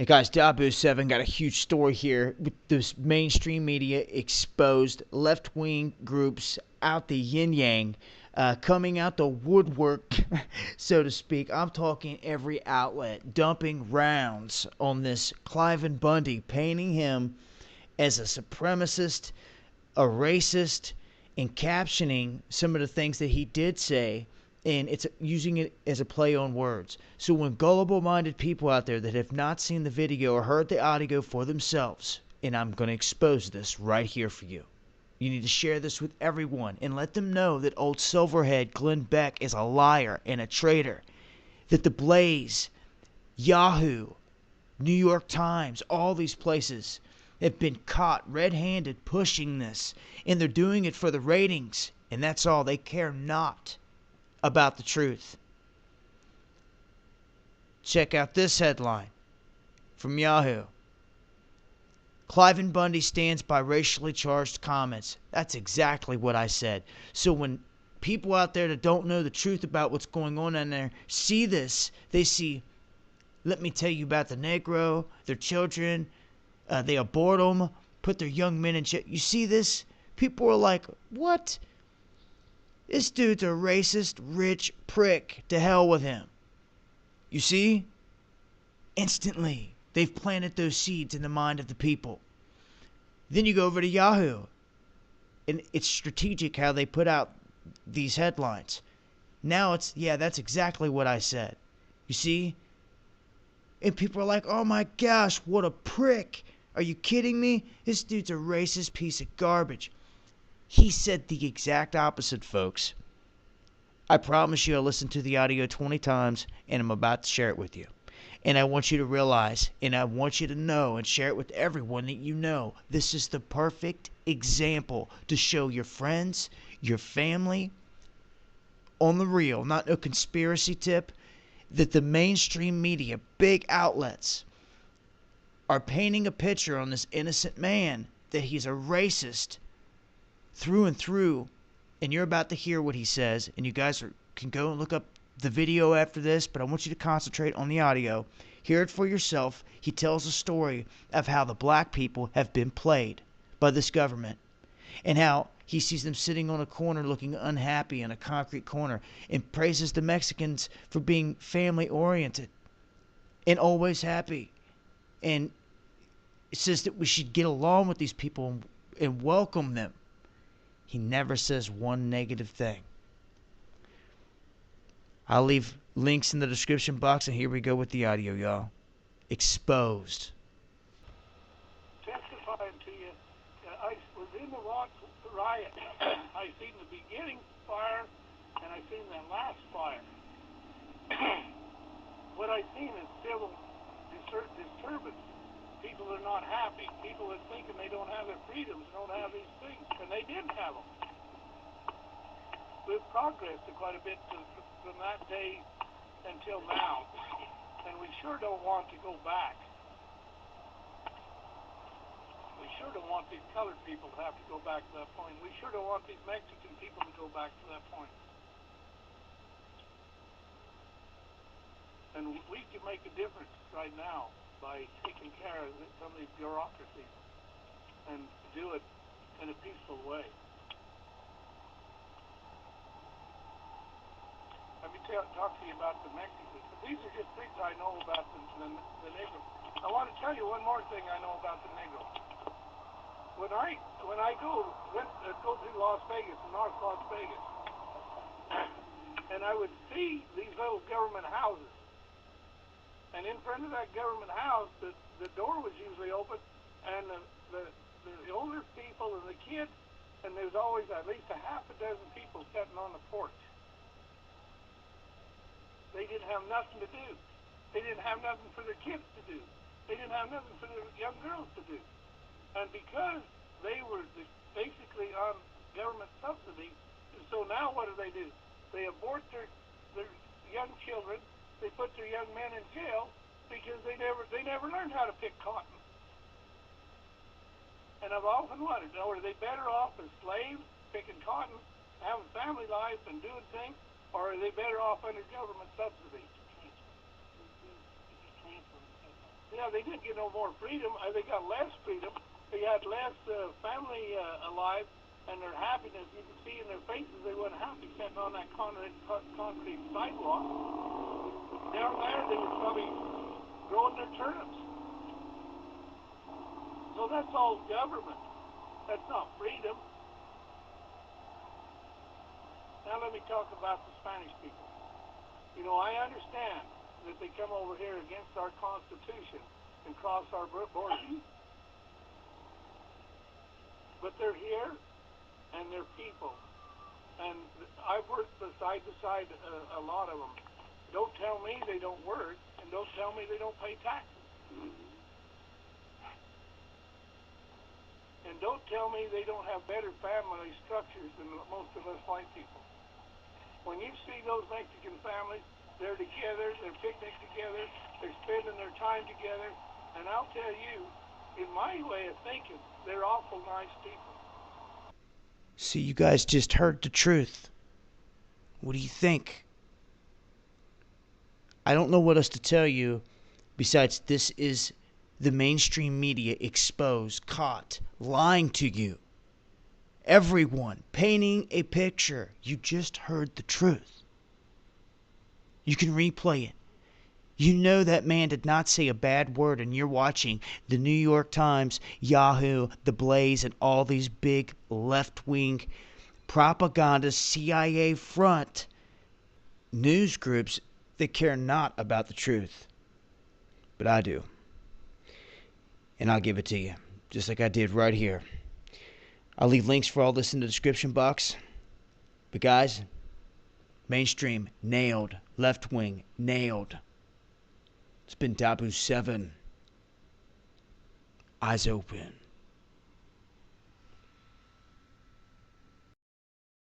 Hey guys, Dabu7 got a huge story here with this mainstream media exposed left-wing groups out the yin-yang, coming out the woodwork, so to speak. I'm talking every outlet, dumping rounds on this Cliven Bundy, painting him as a supremacist, a racist, and captioning some of the things that he did say, and it's using it as a play on words. So when gullible-minded people out there that have not seen the video or heard the audio for themselves, and I'm going to expose this right here for you, you need to share this with everyone and let them know that old Silverhead Glenn Beck is a liar and a traitor, that the Blaze, Yahoo, New York Times, all these places have been caught red-handed pushing this, and they're doing it for the ratings, and that's all. They care not about the truth. Check out this headline from Yahoo. Cliven Bundy stands by racially charged comments. That's exactly what I said. So when people out there that don't know the truth about what's going on in there see this, they see, let me tell you about the Negro, their children, they abort them, put their young men in jail. You see this? People are like, what? This dude's a racist, rich prick. To hell with him. You see? Instantly, they've planted those seeds in the mind of the people. Then you go over to Yahoo, and it's strategic how they put out these headlines. Now it's, yeah, that's exactly what I said. You see? And people are like, oh my gosh, what a prick. Are you kidding me? This dude's a racist piece of garbage. He said the exact opposite, folks. I promise you I listened to the audio 20 times, and I'm about to share it with you. And I want you to realize, and I want you to know and share it with everyone that you know, this is the perfect example to show your friends, your family, on the real, not no conspiracy tip, that the mainstream media, big outlets, are painting a picture on this innocent man that he's a racist through and through, and you're about to hear what he says, and you guys can go and look up the video after this, but I want you to concentrate on the audio. Hear it for yourself. He tells a story of how the black people have been played by this government, and how he sees them sitting on a corner looking unhappy in a concrete corner, and praises the Mexicans for being family-oriented and always happy, and says that we should get along with these people and welcome them. He never says one negative thing. I'll leave links in the description box, and here we go with the audio, y'all. Exposed. Testifying to you, I was in the riot. I seen the beginning fire, and I seen the last fire. What I seen is civil disturbance. People are not happy. People are thinking they don't have their freedoms, don't have these things, and they didn't have them. We've progressed quite a bit from that day until now, and we sure don't want to go back. We sure don't want these colored people to have to go back to that point. We sure don't want these Mexican people to go back to that point. And we can make a difference right now by taking care of some of these bureaucracies and do it in a peaceful way. Let me talk to you about the Mexicans. These are just things I know about the Negro. I want to tell you one more thing I know about the Negro. When I go through Las Vegas, North Las Vegas, and I would see these little government houses, and in front of that government house, the door was usually open, and the older people and the kids, and there's always at least a half a dozen people sitting on the porch. They didn't have nothing to do. They didn't have nothing for their kids to do. They didn't have nothing for their young girls to do. And because they were basically on government subsidy, and so now what do? They abort their young children. They put their young men in jail because they never learned how to pick cotton. And I've often wondered, are they better off as slaves picking cotton, having family life and doing things, or are they better off under government subsidy? Yeah, Yeah, they didn't get no more freedom. They got less freedom. They had less family alive, and their happiness, you could see in their faces, they weren't happy sitting on that concrete sidewalk. Down there, they were probably growing their turnips. So that's all government. That's not freedom. Now let me talk about the Spanish people. You know, I understand that they come over here against our Constitution and cross our borders. But they're here, and they're people. And I've worked side to side a lot of them. Don't tell me they don't work, and don't tell me they don't pay taxes. And don't tell me they don't have better family structures than most of us white people. When you see those Mexican families, they're together, they're picnic together, they're spending their time together, and I'll tell you, in my way of thinking, they're awful nice people. See, you guys just heard the truth. What do you think? I don't know what else to tell you besides this is the mainstream media exposed, caught, lying to you. Everyone painting a picture. You just heard the truth. You can replay it. You know that man did not say a bad word, and you're watching the New York Times, Yahoo, The Blaze, and all these big left-wing propaganda CIA front news groups that care not about the truth. But I do. And I'll give it to you, just like I did right here. I'll leave links for all this in the description box. But guys, mainstream nailed, left wing nailed. It's been Dabu 7. Eyes open.